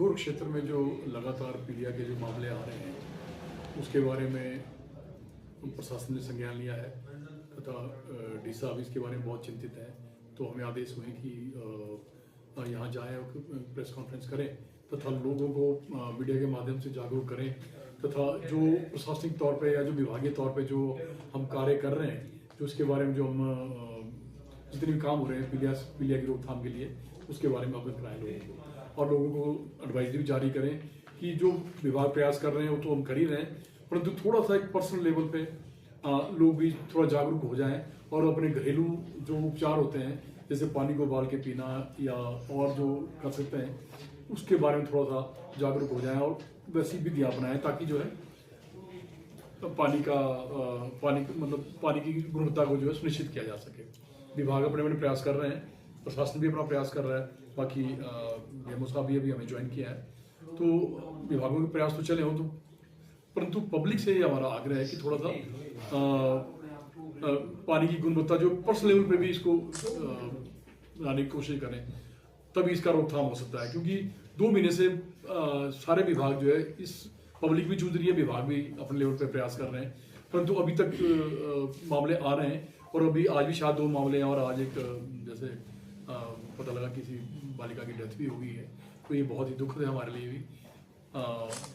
घोर क्षेत्र में जो लगातार पीलिया के जो मामले आ रहे हैं उसके बारे में प्रशासन ने संज्ञान लिया है तथा डी साहब इसके बारे में बहुत चिंतित हैं। तो हमें आदेश हुए कि यहाँ जाएं और प्रेस कॉन्फ्रेंस करें तथा लोगों को मीडिया के माध्यम से जागरूक करें तथा जो प्रशासनिक तौर पे या जो विभागीय तौर पे जो हम कार्य कर रहे हैं जो उसके बारे में जो हम जितने भी काम हो रहे हैं पीलिया की रोकथाम के लिए उसके बारे में अवगत कराएं लोगों को और लोगों को एडवाइजरी जारी करें कि जो विभाग प्रयास कर रहे हैं वो तो हम कर ही रहे हैं, परंतु थोड़ा सा एक पर्सनल लेवल पे लोग भी थोड़ा जागरूक हो जाएं और अपने घरेलू जो उपचार होते हैं जैसे पानी को उबाल के पीना या और जो कर सकते हैं उसके बारे में थोड़ा सा जागरूक हो जाएं और वैसी विधियाँ अपनाएं ताकि जो है पानी की गुणवत्ता को जो है सुनिश्चित किया जा सके। विभाग अपने अपने प्रयास कर रहे हैं, प्रशासन भी अपना प्रयास कर रहा है, बाकी डीएमओ साहब भी अभी हमें ज्वाइन किया है, तो विभागों के प्रयास तो चले हो तो, परंतु पब्लिक से ये हमारा आग्रह है कि थोड़ा सा पानी की गुणवत्ता जो पर्सनल लेवल पे भी इसको लाने की कोशिश करें तभी इसका रोकथाम हो सकता है। क्योंकि 2 महीने से सारे विभाग जो है इस पब्लिक भी जूझ रही है, विभाग भी अपने लेवल पे प्रयास कर रहे हैं, परंतु अभी तक मामले आ रहे हैं और अभी आज भी शायद 2 मामले हैं और आज एक जैसे पता लगा किसी बालिका की डेथ भी हो गई है। तो ये बहुत ही दुखद है हमारे लिए भी,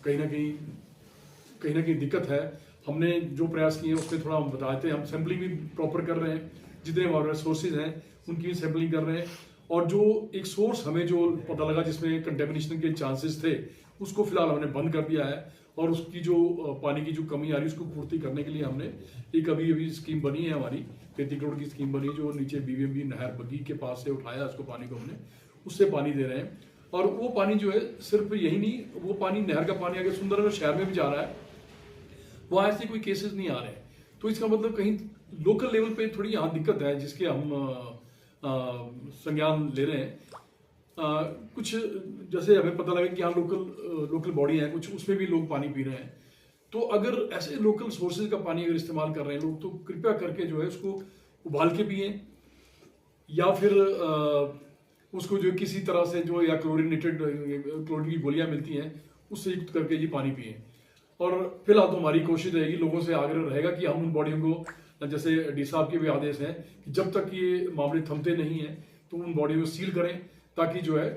कहीं ना कहीं दिक्कत है। हमने जो प्रयास किए हैं उसमें थोड़ा हम बताते हैं, हम सैम्पलिंग भी प्रॉपर कर रहे हैं, जितने हमारे सोर्सेज हैं उनकी भी सैम्पलिंग कर रहे हैं और जो एक सोर्स हमें जो पता लगा जिसमें कंटेमिनेशन के चांसेस थे उसको फिलहाल हमने बंद कर दिया है और उसकी जो पानी की जो कमी आ रही है उसको पूर्ति करने के लिए हमने एक अभी स्कीम बनी है हमारी 33 करोड़ की स्कीम बनी जो नीचे बीबीएमबी नहर बग्गी के पास से उठाया उसको पानी को हमने उससे पानी दे रहे हैं और वो पानी जो है सिर्फ यही नहीं, वो पानी नहर का पानी आगे सुंदरनगर शहर में भी जा रहा है, वहाँ ऐसे कोई केसेस नहीं आ रहे हैं। तो इसका मतलब कहीं लोकल लेवल पे थोड़ी यहाँ दिक्कत है जिसके हम संज्ञान ले रहे हैं। कुछ जैसे हमें पता लगा कि यहाँ लोकल बॉडी है कुछ, उसमें भी लोग पानी पी रहे हैं। तो अगर ऐसे लोकल सोर्सेज का पानी अगर इस्तेमाल कर रहे हैं लोग तो कृपया करके जो है उसको उबाल के पिए या फिर उसको जो किसी तरह से जो या क्लोरीन की गोलियां मिलती हैं उससे युक्त करके जी पानी पिए। और फिलहाल तो हमारी कोशिश रहेगी, लोगों से आग्रह रहेगा कि हम उन बॉडियों को जैसे डी साहब के भी आदेश हैं कि जब तक ये मामले थमते नहीं हैं तो उन बॉडियों को सील करें ताकि जो है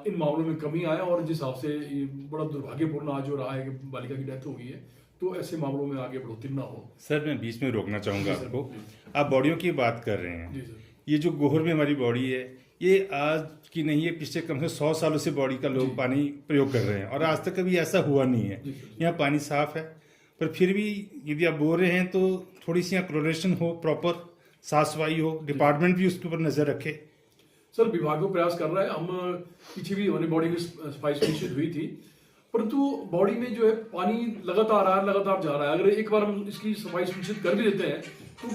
इन मामलों में कमी आए। और जिस हिसाब से ये बड़ा दुर्भाग्यपूर्ण आज जो रहा है कि बालिका की डेथ हो गई है तो ऐसे मामलों में आगे बढ़ोतरी ना हो। सर मैं बीच में रोकना चाहूँगा आपको, आप बॉडियों की बात कर रहे हैं, ये जो गोहर में हमारी बॉडी है ये आज की नहीं है, पिछले कम से 100 सालों से बॉडी का लोग पानी प्रयोग कर रहे हैं और आज तक कभी ऐसा हुआ नहीं है। यहाँ पानी साफ है पर फिर भी यदि आप बोल रहे हैं तो थोड़ी सी यहाँ क्लोरिनेशन हो, प्रॉपर साफ सफाई हो, डिपार्टमेंट भी उसके ऊपर नजर रखे। सर विभाग को प्रयास कर रहा है, हम पीछे भी हमारी बॉडी की सफाई सुनिश्चित हुई थी, परंतु बॉडी में जो है पानी लगातार आ रहा है, लगातार जा रहा है। अगर एक बार हम इसकी सफाई सुनिश्चित कर भी देते हैं तो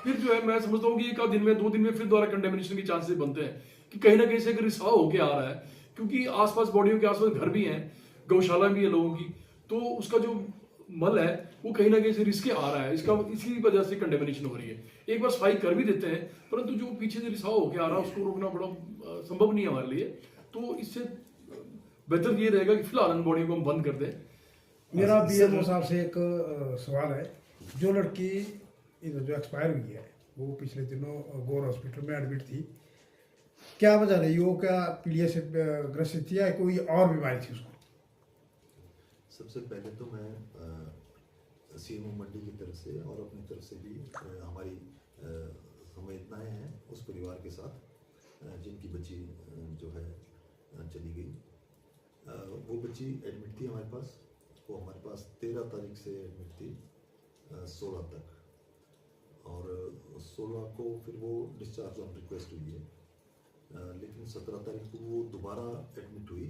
फिर जो है मैं समझता हूँ कि 1 दिन में 2 दिन में फिर दोबारा कंटेमिनेशन के चांसेस बनते हैं कि कहीं ना कहीं से अगर रिसाव होके आ रहा है, क्योंकि आसपास बॉडियों के आसपास घर भी हैं, गौशाला भी है लोगों की, तो उसका जो मल है वो कहीं ना कहीं से रिस्क आ रहा है, इसी वजह से कंटेमिनेशन हो रही है। एक बार सफाई कर भी देते हैं परंतु जो पीछे से रिसाव होके आ रहा है उसको रोकना बड़ा संभव नहीं है हमारे लिए। तो इससे बेहतर ये रहेगा कि फिलहाल इन बॉडी को हम बंद कर दें। मेरा बीएमओ साहब से एक सवाल है, जो लड़की जो एक्सपायर हुई है वो पिछले दिनों गौर हॉस्पिटल में एडमिट थी, क्या वजह रही, वो क्या पीलिया से ग्रसित थी या कोई और बीमारी थी उसको? सबसे पहले तो मैं सीएमओ मंडी की तरफ से और अपनी तरफ से भी हमारी संवेदनाएं हैं उस परिवार के साथ जिनकी बच्ची जो है चली गई। वो बच्ची एडमिट थी हमारे पास, वो हमारे पास 13 तारीख से एडमिट थी 16 तक, और 16 को फिर वो डिस्चार्ज ऑन रिक्वेस्ट हुई है, लेकिन 17 तारीख को वो दोबारा एडमिट हुई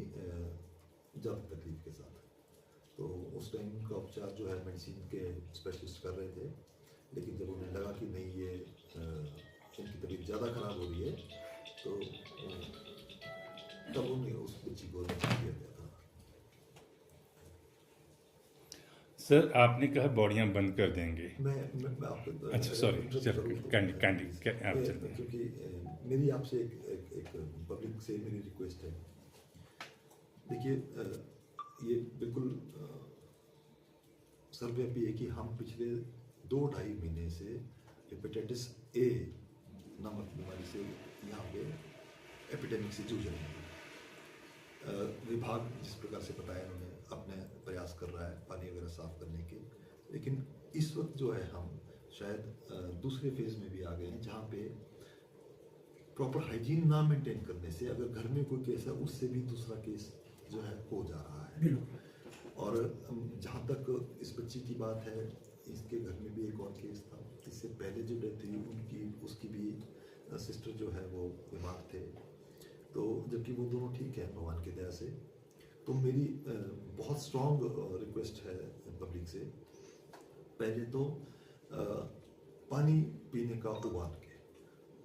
ज़्यादा तकलीफ के साथ। तो उस टाइम का उपचार जो है मेडिसिन के स्पेशलिस्ट कर रहे थे, लेकिन जब उन्हें लगा कि नहीं ये उनकी तबीयत ज़्यादा ख़राब हो रही है तो तब उन्हें उस बच्ची को दिया गया था। सर आपने कहा बॉडियां बंद कर देंगे, मैं आपको अच्छा सॉरी कैंडी आप चलिए। क्योंकि मेरी आपसे एक पब्लिक से मेरी रिक्वेस्ट है, देखिए ये बिल्कुल सर्वव्यापी है कि हम पिछले 2-2.5 महीने से हेपेटाइटिस ए नामक बीमारी से यहाँ पे एपिडेमिक से जूझ रहे हैं। विभाग जिस प्रकार से बताया उन्होंने अपने प्रयास कर रहा है पानी वगैरह साफ करने के, लेकिन इस वक्त जो है हम शायद दूसरे फेज में भी आ गए हैं जहाँ पे प्रॉपर हाइजीन ना मेंटेन करने से अगर घर में कोई केस है उससे भी दूसरा केस जो है हो जा रहा है। और जहाँ तक इस बच्ची की बात है, इसके घर में भी एक और केस था, इससे पहले जो डेथ हुई उसकी भी सिस्टर जो है वो बीमार थे, तो जबकि वो दोनों ठीक है भगवान की दया से। तो मेरी बहुत स्ट्रॉन्ग रिक्वेस्ट है पब्लिक से, पहले तो पानी पीने का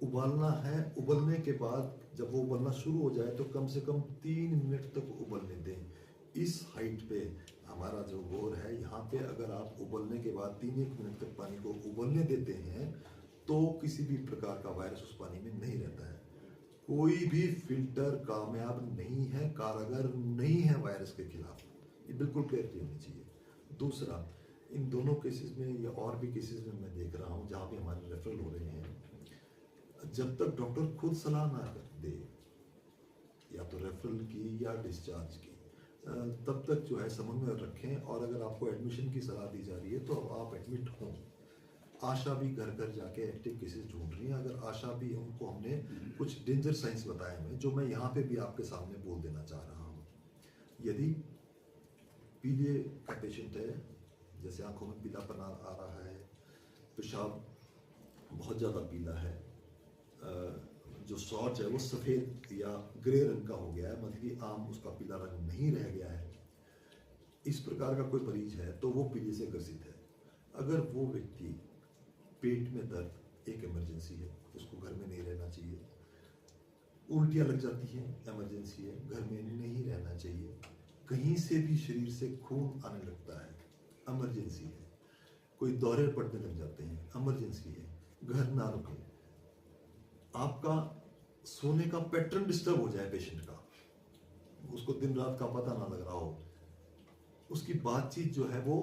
उबालना है, उबलने के बाद जब वो उबलना शुरू हो जाए तो कम से कम 3 मिनट तक उबलने दें। इस हाइट पे हमारा जो बोर है, यहाँ पे अगर आप उबलने के बाद 3-1 मिनट तक पानी को उबलने देते हैं तो किसी भी प्रकार का वायरस उस पानी में नहीं रहता है। कोई भी फिल्टर कामयाब नहीं है, कारगर नहीं है वायरस के खिलाफ, ये बिल्कुल क्लियरिटी होनी चाहिए। दूसरा, इन दोनों केसेस में या और भी केसेस में मैं देख रहा हूँ जहाँ भी हमारे रेफरल हो रहे हैं, जब तक डॉक्टर खुद सलाह ना कर दे या तो रेफरल की या डिस्चार्ज की, तब तक जो है समन्वय रखें। और अगर आपको एडमिशन की सलाह दी जा रही है तो आप एडमिट हों। आशा भी घर घर जाके एक्टिव केसेस ढूंढ रही हैं। अगर आशा भी, उनको हमने कुछ डेंजर साइंस बताए हुए जो मैं यहाँ पे भी आपके सामने बोल देना चाह रहा हूँ। यदि पीलिए का पेशेंट है, जैसे आंखों में पीलापन आ रहा है, पेशाब बहुत ज़्यादा पीला है, जो शौच है वो सफ़ेद या ग्रे रंग का हो गया है, मतलब कि आम उसका पीला रंग नहीं रह गया है, इस प्रकार का कोई मरीज है तो वो पीलिए से ग्रसित है। अगर वो व्यक्ति पेट में दर्द, एक इमरजेंसी है, उसको घर में नहीं रहना चाहिए। उल्टियाँ लग जाती हैं, इमरजेंसी है, घर में नहीं रहना चाहिए। कहीं से भी शरीर से खून आने लगता है, इमरजेंसी है। कोई दौरे पड़ने लग जाते हैं, इमरजेंसी है, घर ना रुके। आपका सोने का पैटर्न डिस्टर्ब हो जाए पेशेंट का, उसको दिन रात का पता ना लग रहा हो, उसकी बातचीत जो है वो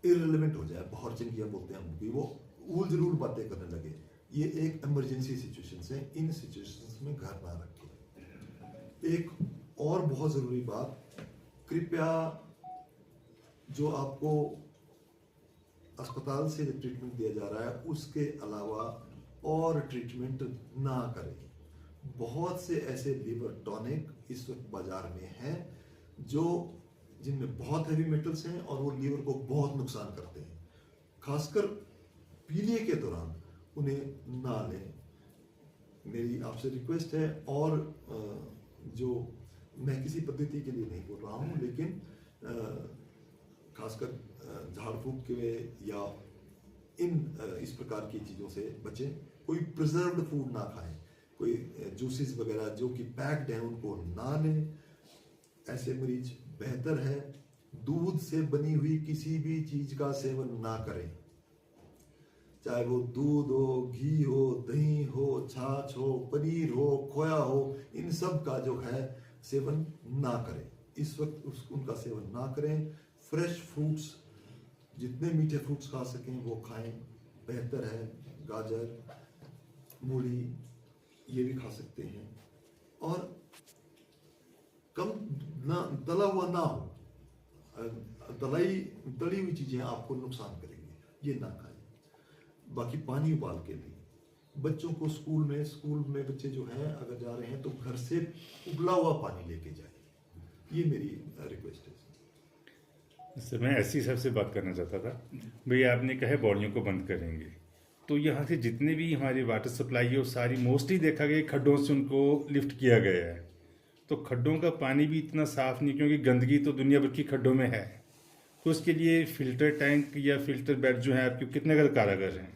इररिलेवेंट हो जाए, बहुत चंगिया बोलते हैं हम भी, वो उल बातें करने लगे, ये एक इमरजेंसी सिचुएशन है। इन सिचुएशंस में घर ना रखें। एक और बहुत ज़रूरी बात, कृपया जो आपको अस्पताल से ट्रीटमेंट दिया जा रहा है उसके अलावा और ट्रीटमेंट ना करें। बहुत से ऐसे लीवर टॉनिक इस वक्त बाजार में हैं जो जिनमें बहुत हैवी मेटल्स हैं और वो लीवर को बहुत नुकसान करते हैं। खासकर पीलिए के दौरान उन्हें ना लें, मेरी आपसे रिक्वेस्ट है। और जो मैं किसी पद्धति के लिए नहीं बोल रहा हूँ, लेकिन खासकर झाड़ फूक के या इस प्रकार की चीज़ों से बचें। कोई प्रिजर्व्ड फूड ना खाएं, कोई जूसेस वगैरह जो कि पैक्ड हैं उनको ना लें। ऐसे मरीज बेहतर है दूध से बनी हुई किसी भी चीज़ का सेवन ना करें, चाहे वो दूध हो, घी हो, दही हो, छाछ हो, पनीर हो, खोया हो, इन सब का जो है सेवन ना करें। इस वक्त उनका सेवन ना करें। फ्रेश फ्रूट्स, जितने मीठे फ्रूट्स खा सकें वो खाएं, बेहतर है। गाजर, मूली ये भी खा सकते हैं। और कम ना तला हुआ ना हो, तली हुई चीज़ें आपको नुकसान करेंगी, ये ना खाएं। बाकी पानी उबाल के लिए बच्चों को स्कूल में बच्चे जो हैं अगर जा रहे हैं तो घर से उबला हुआ पानी लेके जाए, ये मेरी रिक्वेस्ट है। सर मैं ऐसी सबसे बात करना चाहता था, भैया आपने कहा बॉडियों को बंद करेंगे, तो यहाँ से जितने भी हमारी वाटर सप्लाई है वो सारी मोस्टली देखा गया खड्डों से उनको लिफ्ट किया गया है। तो खड्डों का पानी भी इतना साफ नहीं, क्योंकि गंदगी तो दुनिया भर की खड्डों में है। तो उसके लिए फिल्टर टैंक या फिल्टर बेड जो है आपके कितने कारगर हैं?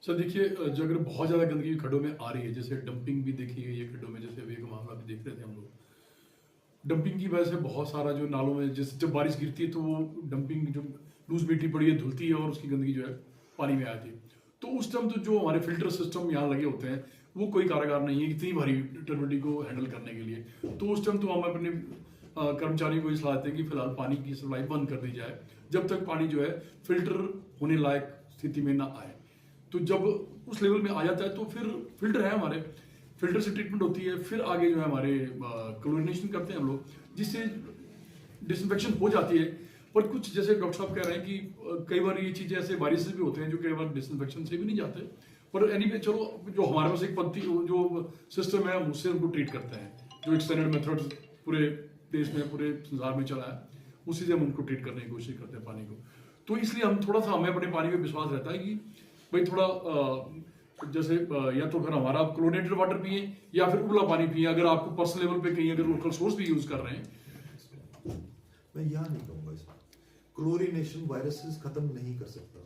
सर देखिए, जो अगर बहुत ज़्यादा गंदगी खड्डों में आ रही है, जैसे डंपिंग भी देखी गई है खड्डों में, जैसे अभी एक मामला भी देख रहे थे हम लोग, डंपिंग की वजह से बहुत सारा जो नालों में जैसे जब बारिश गिरती है तो वो डंपिंग जो लूज मिट्टी पड़ी है धुलती है और उसकी गंदगी जो है पानी में आती है। तो उस टाइम तो जो हमारे फिल्टर सिस्टम यहाँ लगे होते हैं वो कोई कारगर नहीं है इतनी भारी टर्बिडिटी को हैंडल करने के लिए। तो उस टाइम तो हम अपने कर्मचारियों को ये सलाह देते हैं कि फिलहाल पानी की सप्लाई बंद कर दी जाए जब तक पानी जो है फिल्टर होने लायक स्थिति में ना आए। तो जब उस लेवल में आ जाता है तो फिर फिल्टर है हमारे, फिल्टर से ट्रीटमेंट होती है, फिर आगे जो है हमारे क्लोरिनेशन करते हैं हम लोग, जिससे डिसइंफेक्शन हो जाती है। पर कुछ जैसे डॉक्टर साहब कह रहे हैं कि कई बार ये चीज़ें ऐसे वायरसेस भी होते हैं जो कई बार डिसइंफेक्शन से भी नहीं जाते। पर एनीवे चलो, जो हमारे पास एक पद्धति जो सिस्टम है उससे उनको ट्रीट करते हैं, जो एक स्टैंडर्ड मेथड पूरे देश में पूरे संसार में चला है, उसी से हम उनको ट्रीट करने की कोशिश करते हैं पानी को। तो इसलिए हम थोड़ा सा हमें अपने पानी पे विश्वास रहता है कि भाई थोड़ा जैसे या तो फिर हमारा आप क्लोरिनेटेड वाटर पिए या फिर उबला पानी पिए। अगर आपको पर्सनल लेवल पे कहीं अगर लोकल सोर्स भी यूज कर रहे हैं। मैं यहाँ नहीं कहूँगा इसमें क्लोरिनेशन वायरसेस खत्म नहीं कर सकता,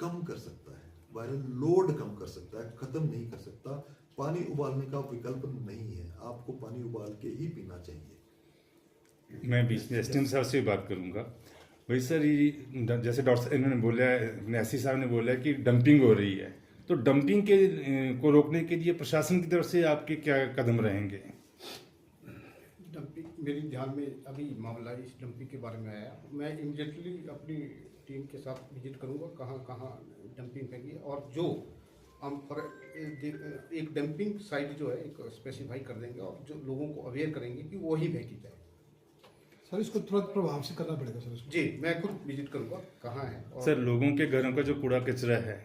कम कर सकता है, वायरल लोड कम कर सकता है, खत्म नहीं कर सकता। पानी उबालने का विकल्प नहीं है, आपको पानी उबाल के ही पीना चाहिए। मैं बीच में एसटीएम साहब से बात करूंगा। वही सर, ये जैसे डॉक्टर इन्होंने बोला है, नैसी साहब ने बोला है कि डंपिंग हो रही है, तो डंपिंग के को रोकने के लिए प्रशासन की तरफ से आपके क्या कदम रहेंगे? डंपिंग मेरे ध्यान में अभी मामला इस डंपिंग के बारे में आया। मैं इमीडिएटली अपनी टीम के साथ विजिट करूंगा कहाँ कहाँ डंपिंग फेंकी है, और जो हम पर एक डंपिंग साइट जो है एक स्पेसिफाई कर देंगे और जो लोगों को अवेयर करेंगे कि वो ही फेंकी जाए। सर इसको तुरंत प्रभाव से करना पड़ेगा सर इसको। जी, मैं खुद विजिट करूंगा कहाँ है। और सर, लोगों के घरों का जो कूड़ा कचरा है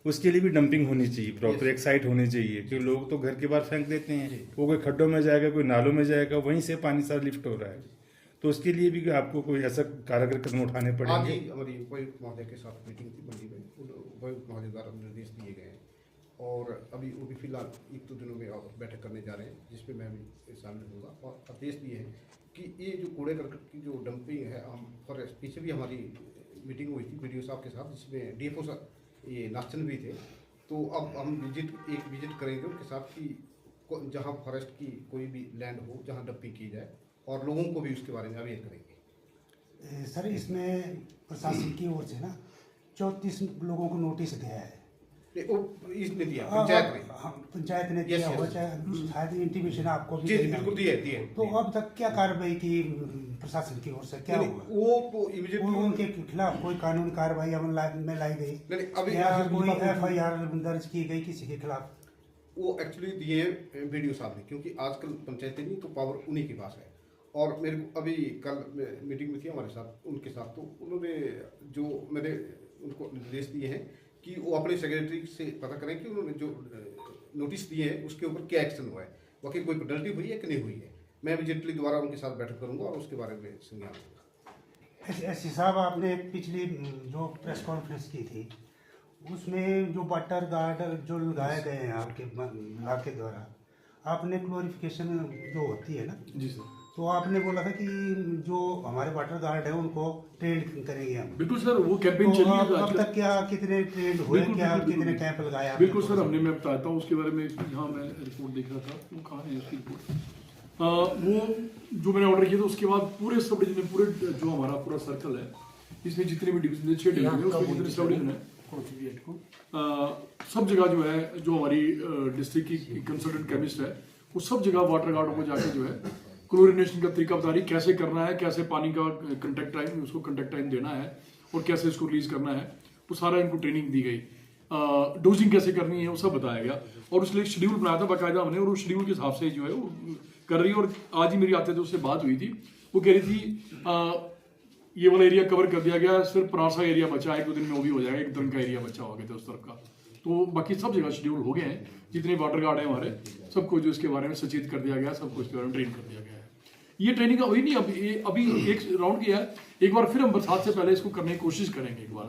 उसके लिए भी डंपिंग होनी चाहिए, प्रॉपर एक साइट होनी चाहिए, क्योंकि लोग तो घर के बाहर फेंक देते हैं, वो कोई खड्डों में जाएगा, कोई नालों में जाएगा, वहीं से पानी सारा लिफ्ट हो रहा है। तो उसके लिए भी आपको कोई ऐसा कारगर कदम उठाने आज पड़ेंगे? ही हमारी उपायुक्त महोदय के साथ मीटिंग थी मंडी में, उपायुक्त महोदय द्वारा निर्देश दिए गए हैं और अभी वो भी फिलहाल 1-2 दिनों में और बैठक करने जा रहे हैं, जिसमें मैं भी शामिल होगा। और आदेश दिए हैं कि ये जो कूड़े करकट की जो डंपिंग है, हम पर पीछे भी हमारी मीटिंग हुई थी बीडीओ साहब के साथ, जिसमें डीएफओ साहब ये नाचन भी थे। तो अब हम एक विजिट करेंगे उनके साथ कि जहाँ फॉरेस्ट की कोई भी लैंड हो जहाँ डंपिंग की जाए, और लोगों को भी उसके बारे में अवेयर करेंगे। सर इसमें प्रशासन की ओर से ना 34 लोगों को नोटिस दिया है। इसने दिया, पंचायत ने। हाँ, पंचायत ने दिया हो, चाहे शायद इंटीमेशन आपको भी जी देना बिल्कुल है। दिए। तो अब तक क्या कार्रवाई की प्रशासन की ओर से, क्या हुआ? वो इमीडिएटली उनके खिलाफ कोई कानूनी कार्रवाई अमल में लाई गई नहीं, अभी या कोई FIR दर्ज की गई किसी के खिलाफ? वो एक्चुअली दिए बीडीओ साहब ने, क्योंकि आजकल पंचायतें नहीं तो पावर उन्हीं के पास है। और मेरे को अभी कल मीटिंग में थी हमारे साथ उनके साथ, तो उन्होंने जो मेरे उनको निर्देश दिए हैं कि वो अपने सेक्रेटरी से पता करें कि उन्होंने जो नोटिस दिए हैं उसके ऊपर क्या एक्शन हुआ है, वाकई कोई पेनल्टी हुई है कि नहीं हुई है। मैं इमीडिएटली दोबारा उनके साथ बैठक करूंगा और उसके बारे में संज्ञान लूंगा। ऐसी साहब, आपने पिछली जो प्रेस कॉन्फ्रेंस की थी उसमें जो वाटर गार्ड जो लगाए गए हैं आपके विभाग के द्वारा, आपने क्लोरिफिकेशन जो होती है ना, जी सर, तो आपने बोला था कि जो हमारे वाटर गार्ड है उनको ट्रेन करेंगे हम। बिल्कुल सर, वो कैंपेन तो चली है अब आजकल। तक क्या कितने ट्रेन हुए, बिल्कुल, क्या बिल्कुल, कितने बिल्कुल। कैंप लगाए आपने? बिल्कुल सर, हमने, मैं बताता हूँ उसके बारे में। हाँ, मैं रिपोर्ट देख रहा था, वो कहाँ है उसकी रिपोर्ट। वो जो मैंने ऑर्डर किया था उसके बाद पूरे सब डिवीजन में, पूरे जो हमारा पूरा सर्कल है इसमें जितने भी डिवीजन 6 डिवीजन है उसमें जितने सब डिवीजन है, सब जगह जो है, जो हमारी डिस्ट्रिक्ट की कंसल्टेंट केमिस्ट है, वो सब जगह वाटर गार्डों को जाके जो है क्लोरिनेशन का तरीका बता रही, कैसे करना है, कैसे पानी का कंटेक्ट टाइम, उसको कंटेक्ट टाइम देना है और कैसे इसको रिलीज करना है, वो सारा इनको ट्रेनिंग दी गई। डोजिंग कैसे करनी है वो सब बताया गया और उसके लिए शेड्यूल बनाया था बाकायदा हमने, और उस शेड्यूल के हिसाब से जो है वो कर रही है। और आज ही मेरी आते थे उससे बात हुई थी, वो कह रही थी ये वाला एरिया कवर कर दिया गया, सिर्फ परासा एरिया बचा है, 1-2 दिन में वो भी हो जाएगा, एक दिन का एरिया बचा हो गया था उस तरफ का। तो बाकी सब जगह शेड्यूल हो गए हैं, जितने वाटर गार्ड है हमारे सबको जो इसके बारे में सचेत कर दिया गया, सबको इसके बारे में ट्रेन कर दिया गया है। ये ट्रेनिंग का वही नहीं, अभी एक राउंड किया है, एक बार फिर हम बरसात से पहले इसको करने की कोशिश करेंगे। एक बार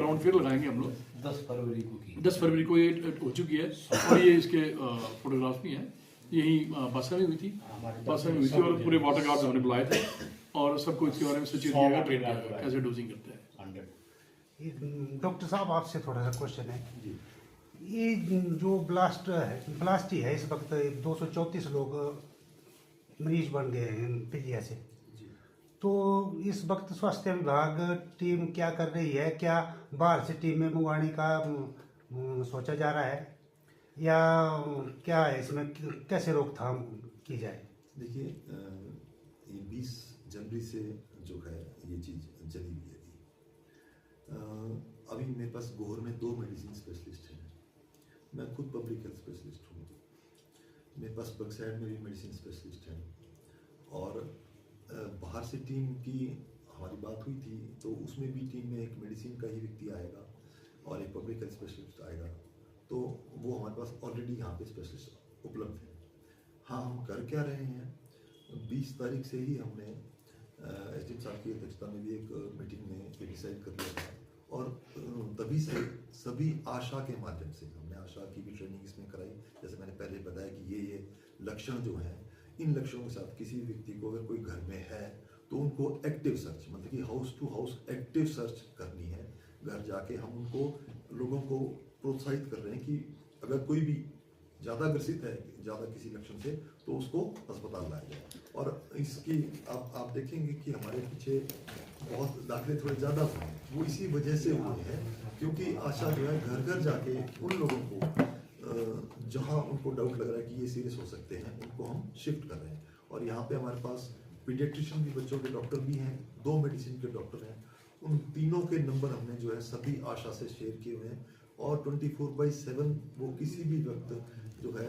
राउंड फिर लगाएंगे हम लोग। 10 फरवरी को ये हो चुकी है और ये इसके फोटोग्राफ्स भी हैं। यही बासा में हुई थी, और पूरे वाटर गार्ड हमने बुलाए थे और सबको इसके बारे में सचेत किया गया, ट्रेन किया गया कैसे डोजिंग करते हैं। डॉक्टर साहब, आपसे थोड़ा सा क्वेश्चन है। ये जो ब्लास्ट ही है इस वक्त 234 लोग मरीज बन गए हैं पीलिया से, तो इस वक्त स्वास्थ्य विभाग टीम क्या कर रही है? क्या बाहर से टीम में मंगवाने का सोचा जा रहा है या क्या है, इसमें कैसे रोकथाम की जाए? देखिए, ये 20 जनवरी से जो है ये चीज़ चली हुई है। अभी मेरे पास गोहर में 2 मेडिसिन स्पेशलिस्ट हैं। मैं खुद पब्लिक हेल्थ स्पेशलिस्ट हूँ। मेरे पास बक्सैड में भी मेडिसिन स्पेशलिस्ट हैं, और बाहर से टीम की हमारी बात हुई थी, तो उसमें भी टीम में एक मेडिसिन का ही व्यक्ति आएगा और एक पब्लिक हेल्थ स्पेशलिस्ट आएगा। तो वो हमारे पास ऑलरेडी यहाँ पे स्पेशलिस्ट उपलब्ध है। हाँ, हम कर क्या रहे हैं, 20 तारीख से ही हमने एसडीएम साहब की अध्यक्षता में भी एक मीटिंग में ये डिसाइड कर लिया था, और तभी से सभी आशा के माध्यम से हमने आशा की भी ट्रेनिंग इसमें कराई। जैसे मैंने पहले बताया कि ये लक्षण जो हैं, इन लक्षणों के साथ किसी व्यक्ति को अगर कोई घर में है तो उनको एक्टिव सर्च, मतलब कि house to house active search करनी है। घर जाके हम उनको, लोगों को प्रोत्साहित कर रहे हैं कि अगर कोई भी ज़्यादा ग्रसित है, ज़्यादा किसी लक्षण से, तो उसको अस्पताल लाया जाए। और इसकी आप देखेंगे कि हमारे पीछे बहुत दाखिले थोड़े ज़्यादा हुए हैं, वो इसी वजह से हुए हैं क्योंकि आशा जो है घर घर जाके उन लोगों को जहाँ उनको डाउट लग रहा है कि ये सीरियस हो सकते हैं, उनको हम शिफ्ट कर रहे हैं। और यहाँ पे हमारे पास पीडियाट्रिशियन भी, बच्चों के डॉक्टर भी हैं, 2 मेडिसिन के डॉक्टर हैं। उन तीनों के नंबर हमने जो है सभी आशा से शेयर किए हुए हैं, और 24/7 वो किसी भी वक्त जो है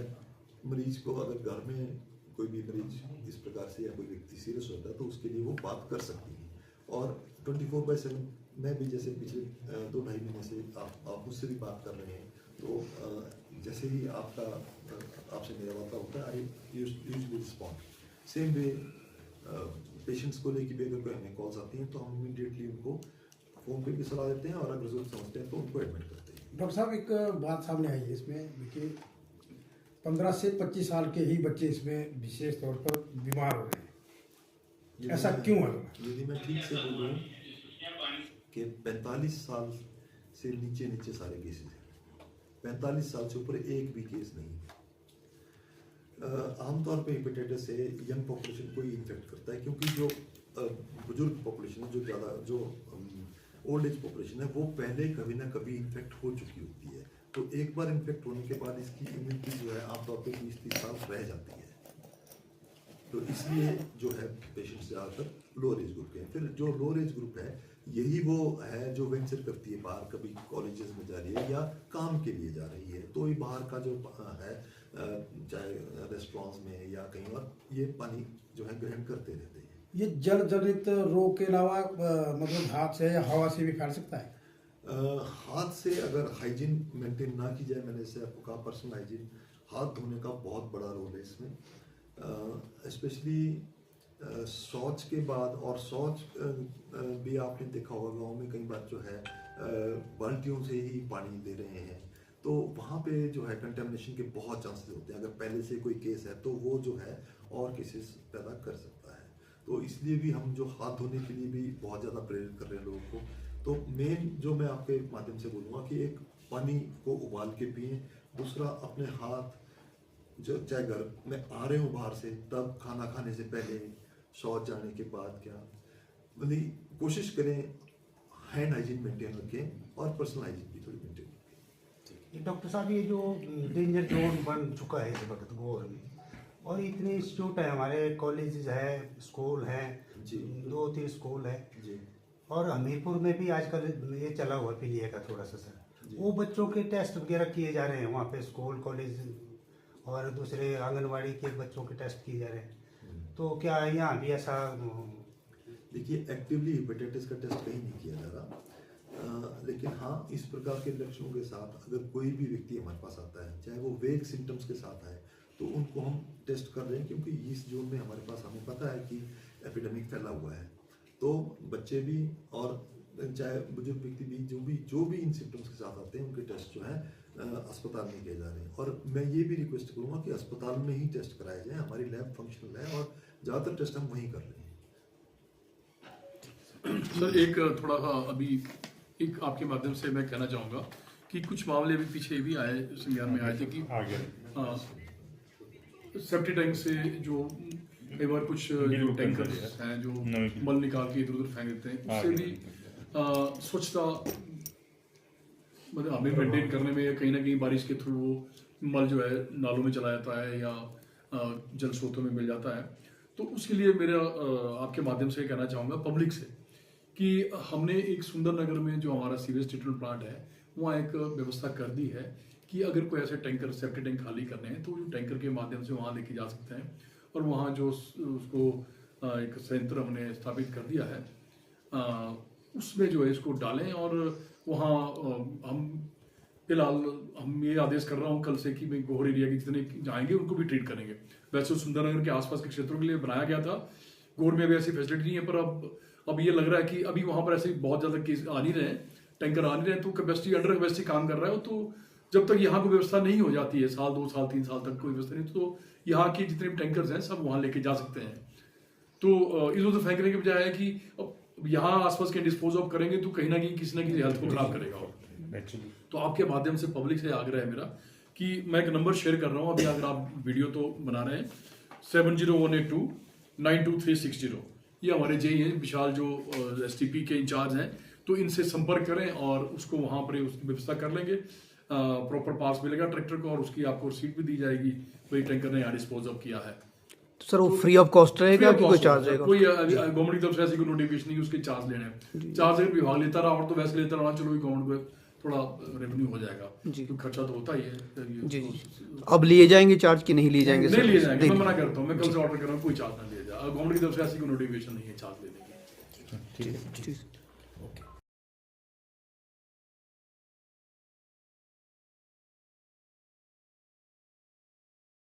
मरीज को, अगर घर में कोई भी मरीज इस प्रकार से या कोई व्यक्ति सीरियस होता है तो उसके लिए वो बात कर सकती है। और 24/7 मैं भी, जैसे पिछले 2-2.5 महीने से आप मुझसे भी बात कर रहे हैं, तो जैसे ही आपसे मेरा वार्ता होता है, I usually respond same way. Patients को लेकर भी अगर कोई हमें कॉल्स आती हैं तो हम इमीडिएटली उनको फ़ोन पे भी सलाह देते हैं, और अगर जरूरत समझते हैं तो उनको एडमिट करते हैं। डॉक्टर साहब, एक बात सामने आई है इसमें, देखिए 15 से 25 साल के ही बच्चे इसमें विशेष तौर पर बीमार हो रहे हैं, ऐसा क्यों है? यदि मैं ठीक से बोल रहा हूँ कि 45 साल से नीचे सारे केसेस हैं, 45 साल से ऊपर एक भी केस नहीं है। आमतौर पे हेपेटाइटिस से यंग पॉपुलेशन को ही इन्फेक्ट करता है, क्योंकि जो बुजुर्ग पॉपुलेशन है, जो ओल्ड एज पॉपुलेशन है, वो पहले कभी ना कभी इन्फेक्ट हो चुकी होती है। तो एक बार इन्फेक्ट होने के बाद इसकी इम्यूनिटी जो है आमतौर पे 20-30 साल रह जाती है। तो इसलिए जो है पेशेंट्स ज़्यादातर लोअर एज ग्रुप के हैं। फिर जो लोअर एज ग्रुप है, यही वो है जो वेंचर करती है बाहर, कभी कॉलेजेस में जा रही है या काम के लिए जा रही है, तो ये बाहर का जो है, चाहे रेस्टोरेंट्स में या कहीं और, ये पानी जो है ग्रहण करते रहते हैं। ये जल जनित रोग के अलावा मतलब हाथ से या हवा से भी फैल सकता है? हाथ से अगर हाइजीन मेंटेन ना की जाए, मैंने जैसे आपको कहा, पर्सनल हाइजीन, हाथ धोने का बहुत बड़ा रोल है इसमें, स्पेशली शौच के बाद। और शौच भी आपने देखा होगा गाँव में कई बार जो है बाल्टियों से ही पानी दे रहे हैं, तो वहाँ पे जो है कंटेमिनेशन के बहुत चांसेस होते हैं। अगर पहले से कोई केस है तो वो जो है और केसेस पैदा कर सकता है। तो इसलिए भी हम जो हाथ धोने के लिए भी बहुत ज़्यादा प्रेरित कर रहे हैं लोगों को। तो मेन जो मैं आपके माध्यम से बोलूँगा कि एक, पानी को उबाल के पिएं। दूसरा, अपने हाथ जो चाहे घर में आ रहे हो बाहर से, तब खाना खाने से पहले, शौच जाने के बाद, क्या मतलब कोशिश करें हैंड हाइजीन मेंटेन रखें और पर्सनल हाइजीन भी थोड़ी मेंटेन रखें। डॉक्टर साहब, ये जो डेंजर जोन बन चुका है इस वक्त गोर में, और इतने इंस्टीट्यूट है हमारे, कॉलेजेस है, स्कूल है, 2-3 स्कूल है जी, और हमीरपुर में भी आजकल ये चला हुआ पीलिया का थोड़ा सा सर, वो बच्चों के टेस्ट वगैरह किए जा रहे हैं वहाँ पे, स्कूल कॉलेज और दूसरे आंगनवाड़ी के बच्चों के टेस्ट किए जा रहे हैं। तो क्या यहाँ भी ऐसा? देखिए, एक्टिवली हेपेटाइटिस का टेस्ट कहीं नहीं किया जा रहा, लेकिन हाँ, इस प्रकार के लक्षणों के साथ अगर कोई भी व्यक्ति हमारे पास आता है, चाहे वो वेग सिम्टम्स के साथ आए, तो उनको हम टेस्ट कर रहे हैं, क्योंकि इस जोन में हमारे पास, हमें पता है कि एपिडेमिक फैला हुआ है। तो बच्चे भी और चाहे बुजुर्ग व्यक्ति भी, जो भी इन सिम्टम्स के साथ आते हैं, उनके टेस्ट जो है अस्पताल में किए जा रहे हैं। और मैं ये भी रिक्वेस्ट करूँगा कि अस्पताल में ही टेस्ट कराए जाए। हमारी लैब फंक्शनल है और ज़्यादातर टेस्ट हम वहीं कर रहे हैं। सर, एक थोड़ा सा अभी एक आपके माध्यम से मैं कहना चाहूँगा कि कुछ मामले भी पीछे भी आए, संज्ञान में आए थे कि सेफ्टी टैंक से जो कई बार कुछ जो टैंकर्स हैं जो मल निकाल के इधर उधर फेंक देते हैं, उससे भी स्वच्छता मतलब हमें मेंटेन करने में कहीं ना कहीं बारिश के थ्रू वो मल जो है नालों में चला जाता है या जल स्रोतों में मिल जाता है। तो उसके लिए मेरा आपके माध्यम से कहना चाहूँगा पब्लिक से कि हमने एक सुंदरनगर में जो हमारा सीवेज ट्रीटमेंट प्लांट है वहाँ एक व्यवस्था कर दी है कि अगर कोई ऐसे टैंकर सेफ्टी टैंक खाली करने हैं तो टैंकर के माध्यम से वहाँ लेके जा सकते हैं और वहाँ जो उसको एक संयंत्र हमने स्थापित कर दिया है उसमें जो है इसको डालें और वहाँ हम फिलहाल हम ये आदेश कर रहा हूँ कल से कि मैं गोहर एरिया के जितने जाएंगे उनको भी ट्रीट करेंगे। वैसे सुंदरनगर के आसपास के क्षेत्रों के लिए बनाया गया था, गोहर में भी ऐसी फैसिलिटी नहीं है, पर अब ये लग रहा है कि अभी वहाँ पर ऐसे बहुत ज़्यादा केस आ नहीं रहे, टैंकर आ नहीं रहे, तो कैपेसिटी अंडर कैपेसिटी काम कर रहा है। तो जब तक यहाँ कोई व्यवस्था नहीं हो जाती है, साल 2 साल 3 साल तक कोई व्यवस्था नहीं, तो यहाँ के जितने भी टैंकर्स हैं सब वहाँ लेके जा सकते हैं। तो इस वजह फेंकने के बजाय है कि अब यहाँ आसपास के डिस्पोज ऑफ करेंगे तो कहीं ना कहीं किसी ना किसी हेल्थ को खराब करेगा। तो आपके माध्यम से पब्लिक से आग्रह है मेरा कि मैं एक नंबर शेयर कर रहा हूँ अभी, अगर आप वीडियो तो बना रहे हैं, 7018292360, ये हमारे जेई हैं विशाल जो STP के इंचार्ज हैं, तो इनसे संपर्क करें और उसको वहाँ पर उसकी व्यवस्था कर लेंगे। प्रॉपर पास मिलेगा ट्रैक्टर को और उसकी आपको रसीद भी दी जाएगी, कोई टैंकर ने यहाँ डिस्पोज ऑफ किया है। तो सर वो फ्री ऑफ कॉस्ट रहेगा कि कोई चार्ज रहेगा? कोई गवर्नमेंट की तरफ से ऐसी कोई नोटिफिकेशन नहीं, उसके चार्ज लेने हैं। चार्ज अगर विभाग लेता रहा और तो वैसे लेता रहा, चलो गवर्नमेंट को थोड़ा रेवेन्यू हो जाएगा, तो खर्चा तो होता ही है। जी अब लिए जाएंगे चार्ज कि नहीं लिए जाएंगे? नहीं लिए जाएंगे, मैं मना करता हूँ, मैं कल से ऑर्डर कर रहा हूँ, कोई चार्ज ना लिया जाए। गवर्नमेंट की तरफ से ऐसी कोई नोटिफिकेशन नहीं है चार्ज लेने की। ठीक।